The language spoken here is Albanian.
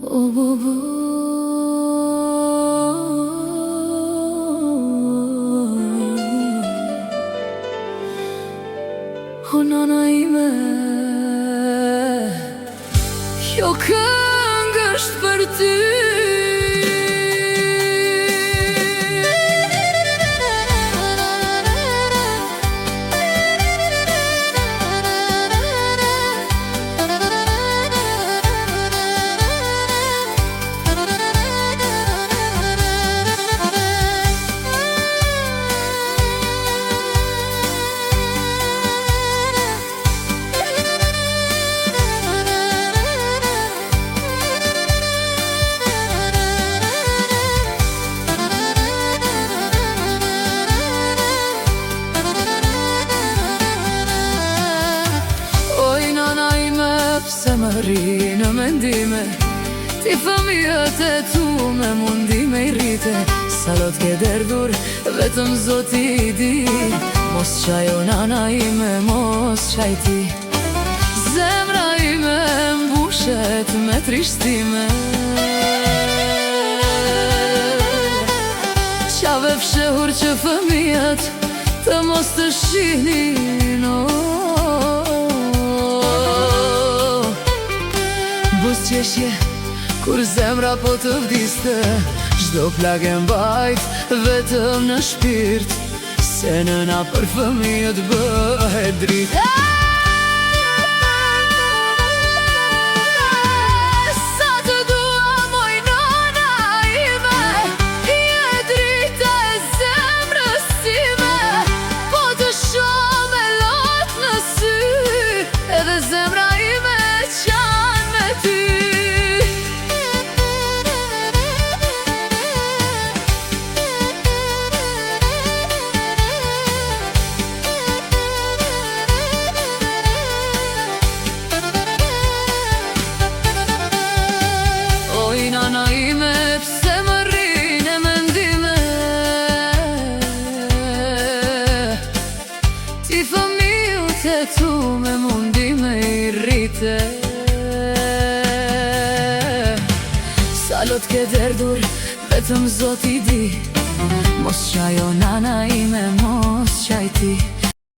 O nana ime, kjo këngë është për ty. Se më rri në mendime, ti fëmijët e tu me mundime i rrite. Sa lot ke derdhur, vetëm Zoti i di. Mos qajo nana ime, mos qaj ti. Zemra ime mbushet me trishtime. Qave fshehur që fëmijët të mos të shihnin. Bus qeshje, kur zemra po të vdiste, çdo plagë e mbajt vetëm në shpirt, se nëna për fëmijët bëhet dritë. Sa të dua moj nana ime, je drita e zemrës time. Po të shoh me lot në sy, edhe zemra ime qan me ty. Oj nana ime, pse më rrin e mendime, ti fëmijët e tu me mundime i rrite. Sa lot ke derdhur, vetëm Zoti i di. Mos qajo nana ime, mos qaj ti.